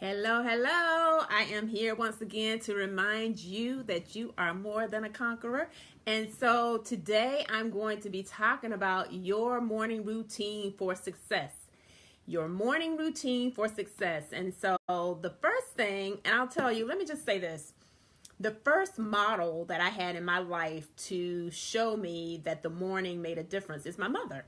Hello, hello. I am here once again to remind you that you are more than a conqueror. And so today I'm going to be talking about your morning routine for success. Your morning routine for success. And so the first thing, and I'll tell you, let me just say this. The first model that I had in my life to show me that the morning made a difference is my mother.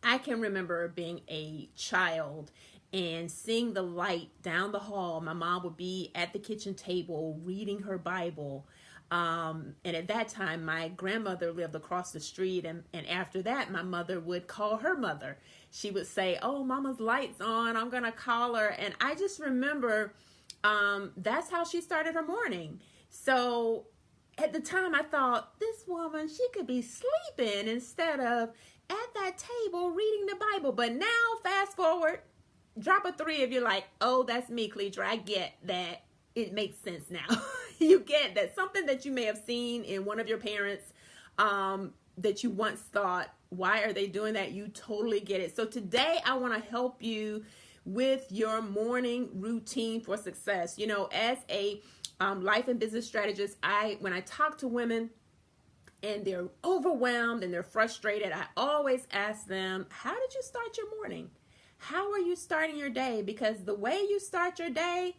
I can remember being a child and seeing the light down the hall. My mom would be at the kitchen table reading her Bible. And at that time, my grandmother lived across the street. And after that, my mother would call her mother. She would say, "Oh, Mama's light's on. I'm going to call her." And I just remember that's how she started her morning. So at the time, I thought, this woman, she could be sleeping instead of at that table reading the Bible. But now, fast forward, drop a 3 if you're like, "Oh, that's me, Cledra. I get that. It makes sense now." You get that something that you may have seen in one of your parents that you once thought, why are they doing that? You totally get it. So today I want to help you with your morning routine for success. You know, as a life and business strategist, when I talk to women and they're overwhelmed and they're frustrated, I always ask them, how did you start your morning? How are you starting your day? Because the way you start your day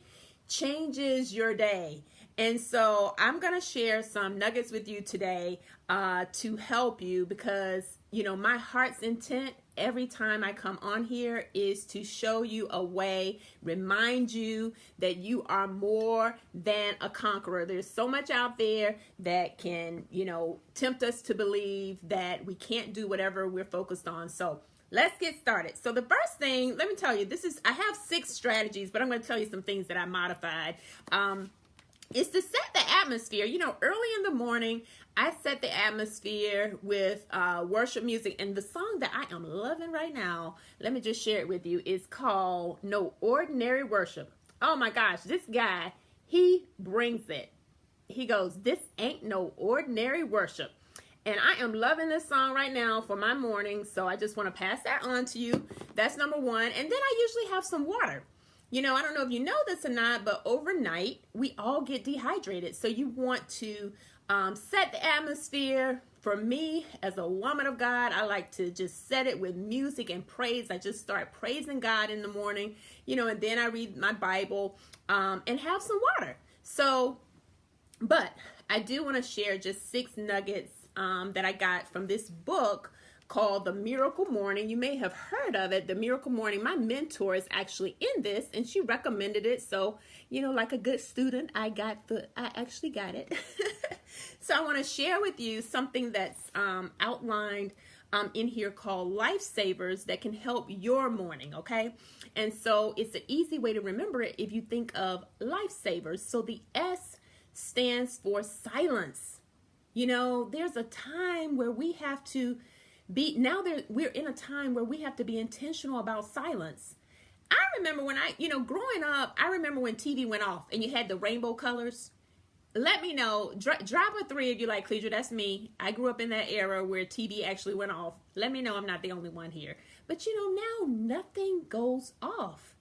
changes your day. And so I'm going to share some nuggets with you today to help you because, you know, my heart's intent every time I come on here is to show you a way, remind you that you are more than a conqueror. There's so much out there that can, you know, tempt us to believe that we can't do whatever we're focused on. So let's get started. So the first thing, let me tell you, I have 6 strategies, but I'm going to tell you some things that I modified. Is to set the atmosphere. You know, early in the morning, I set the atmosphere with worship music. And the song that I am loving right now, let me just share it with you, is called No Ordinary Worship. Oh my gosh, this guy, he brings it. He goes, "This ain't no ordinary worship." And I am loving this song right now for my morning. So I just want to pass that on to you. That's number 1. And then I usually have some water. You know, I don't know if you know this or not, but overnight we all get dehydrated. So you want to set the atmosphere. For me, as a woman of God, I like to just set it with music and praise. I just start praising God in the morning, you know, and then I read my Bible and have some water. So, but I do want to share just 6 nuggets that I got from this book called The Miracle Morning. You may have heard of it, The Miracle Morning. My mentor is actually in this and she recommended it. So, you know, like a good student, I actually got it. So I want to share with you something that's outlined in here called Lifesavers that can help your morning, okay? And so it's an easy way to remember it if you think of Lifesavers. So the S stands for silence. You know, there's a time where we have to we're in a time where we have to be intentional about silence. I remember when growing up, I remember when TV went off and you had the rainbow colors. Let me know, drop a 3 if you like, Cledra, that's me. I grew up in that era where TV actually went off. Let me know I'm not the only one here. But you know, now nothing goes off.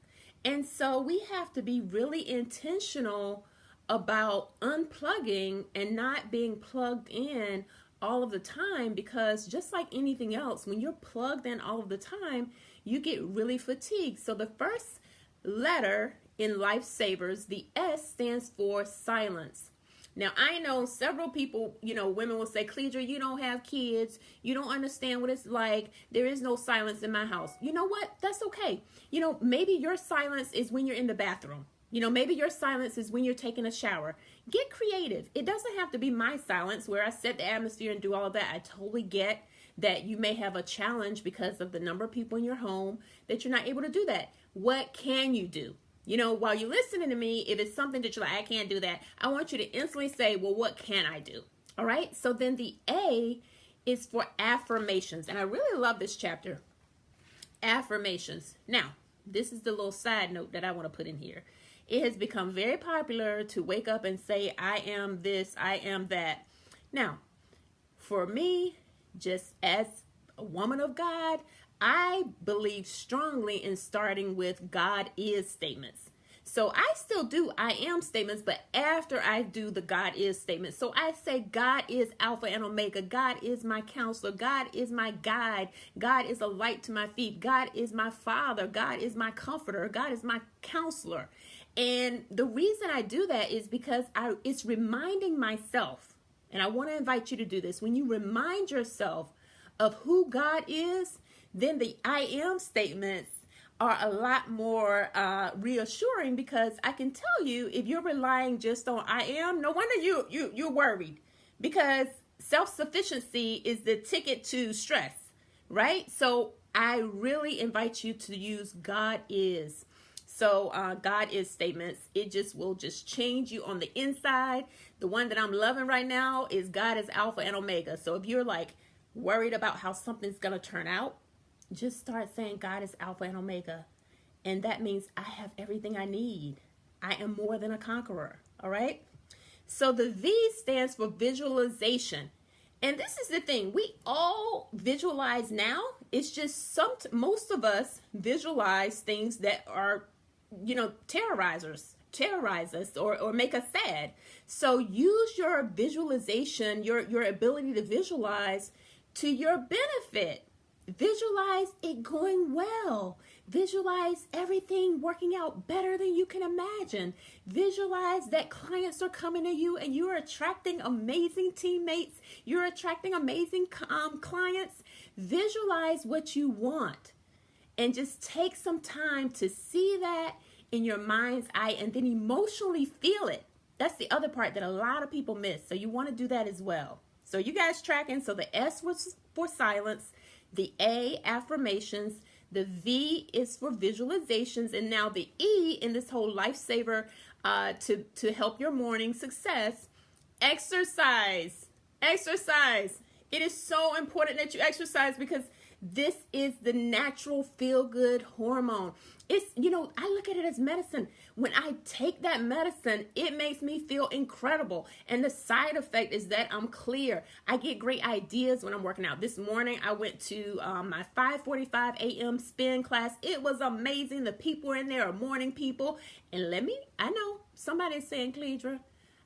And so we have to be really intentional about unplugging and not being plugged in all of the time, because just like anything else, when you're plugged in all of the time, you get really fatigued. So the first letter in Lifesavers, the S, stands for silence. Now, I know several people, you know, women will say, "Cledra, you don't have kids. You don't understand what it's like. There is no silence in my house." You know what? That's okay. You know, maybe your silence is when you're in the bathroom. You know, maybe your silence is when you're taking a shower. Get creative. It doesn't have to be my silence where I set the atmosphere and do all of that. I totally get that you may have a challenge because of the number of people in your home that you're not able to do that. What can you do? You know, while you're listening to me, if it's something that you're like, "I can't do that," I want you to instantly say, "Well, what can I do?" All right. So then the A is for affirmations. And I really love this chapter. Affirmations. Now, this is the little side note that I want to put in here. It has become very popular to wake up and say, "I am this, I am that." Now, for me, just as a woman of God, I believe strongly in starting with God is statements. So I still do I am statements, but after I do the God is statement. So I say God is Alpha and Omega. God is my counselor. God is my guide. God is a light to my feet. God is my father. God is my comforter. God is my counselor. And the reason I do that is because it's reminding myself, and I want to invite you to do this. When you remind yourself of who God is, then the I am statements are a lot more reassuring, because I can tell you, if you're relying just on I am, no wonder you're worried, because self-sufficiency is the ticket to stress, right? So I really invite you to use God is. So God is statements. It will change you on the inside. The one that I'm loving right now is God is Alpha and Omega. So if you're like worried about how something's going to turn out, just start saying God is Alpha and Omega. And that means I have everything I need. I am more than a conqueror. All right. So the V stands for visualization. And this is the thing. We all visualize now. It's just most of us visualize things that are, terrorize us or make us sad. So use your visualization, your ability to visualize to your benefit. Visualize it going well. Visualize everything working out better than you can imagine. Visualize that clients are coming to you and you're attracting amazing teammates. You're attracting amazing clients. Visualize what you want and just take some time to see that in your mind's eye and then emotionally feel it. That's the other part that a lot of people miss. So you want to do that as well. So you guys tracking. So the S was for silence. The A, affirmations. The V is for visualizations. And now the E in this whole lifesaver to help your morning success, exercise. Exercise. It is so important that you exercise, because this is the natural feel-good hormone. It's, I look at it as medicine. When I take that medicine, it makes me feel incredible. And the side effect is that I'm clear. I get great ideas when I'm working out. This morning, I went to my 5:45 a.m. spin class. It was amazing. The people in there are morning people. And I know somebody's saying, Cledra,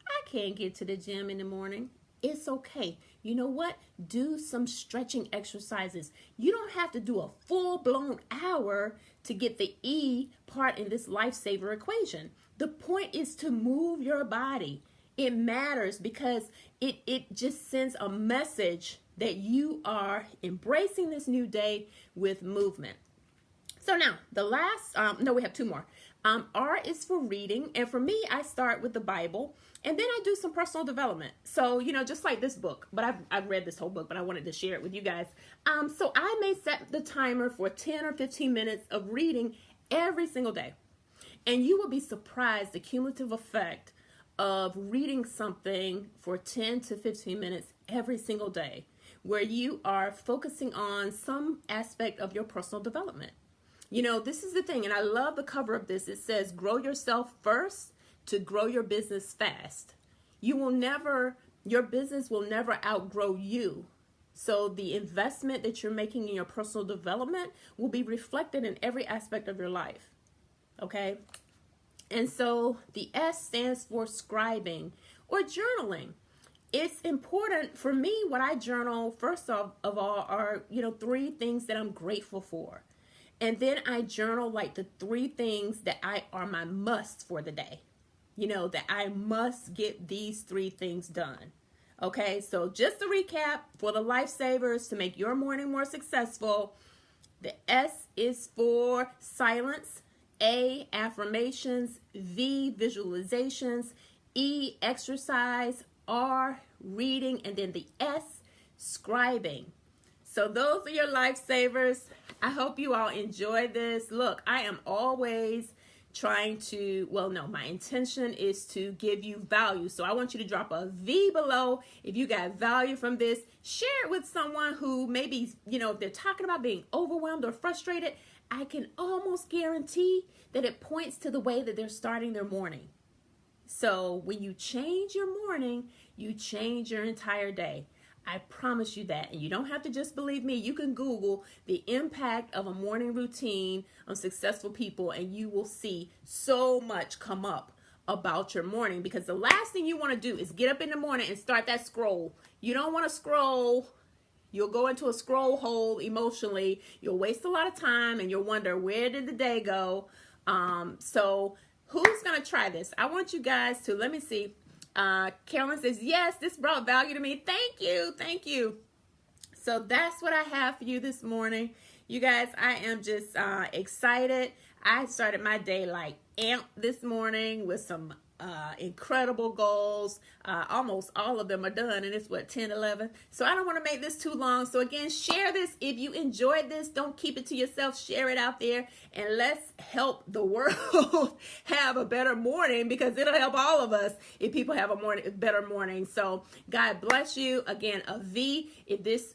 I can't get to the gym in the morning. It's okay. You know what? Do some stretching exercises. You don't have to do a full-blown hour to get the E part in this lifesaver equation. The point is to move your body. It matters because it just sends a message that you are embracing this new day with movement. So now the last, we have two more. R is for reading. And for me, I start with the Bible. And then I do some personal development. So, just like this book. But I've read this whole book, but I wanted to share it with you guys. So I may set the timer for 10 or 15 minutes of reading every single day. And you will be surprised the cumulative effect of reading something for 10 to 15 minutes every single day, where you are focusing on some aspect of your personal development. This is the thing, and I love the cover of this. It says, grow yourself first to grow your business fast. Your business will never outgrow you. So the investment that you're making in your personal development will be reflected in every aspect of your life. Okay? And so the S stands for scribing or journaling. It's important for me. What I journal first of all are, 3 things that I'm grateful for. And then I journal like the 3 things that are my musts for the day. That I must get these 3 things done. Okay, so just to recap for the lifesavers to make your morning more successful, the S is for silence, A, affirmations, V, visualizations, E, exercise, R, reading, and then the S, scribing. So those are your lifesavers. I hope you all enjoy this. Look, I am always trying to, my intention is to give you value. So I want you to drop a V below if you got value from this. Share it with someone who maybe, if they're talking about being overwhelmed or frustrated, I can almost guarantee that it points to the way that they're starting their morning. So when you change your morning, you change your entire day. I promise you that. And you don't have to just believe me. You can Google the impact of a morning routine on successful people, and you will see so much come up about your morning, because the last thing you want to do is get up in the morning and start that scroll. You don't want to scroll. You'll go into a scroll hole emotionally. You'll waste a lot of time, and you'll wonder, where did the day go? So who's going to try this? I want you guys to, let me see. Carolyn says, yes, this brought value to me. Thank you. Thank you. So that's what I have for you this morning. You guys, I am just excited. I started my day like amped this morning with some incredible goals. Almost all of them are done, and it's what, 10, 11. So I don't want to make this too long. So again, share this. If you enjoyed this, don't keep it to yourself. Share it out there, and let's help the world have a better morning, because it'll help all of us if people have a better morning. So God bless you. Again, a V if this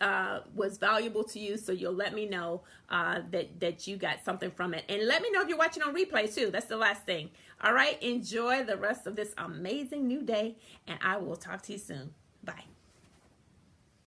was valuable to you, so you'll let me know that you got something from it. And let me know if you're watching on replay too. That's the last thing. All right, enjoy the rest of this amazing new day, and I will talk to you soon. Bye.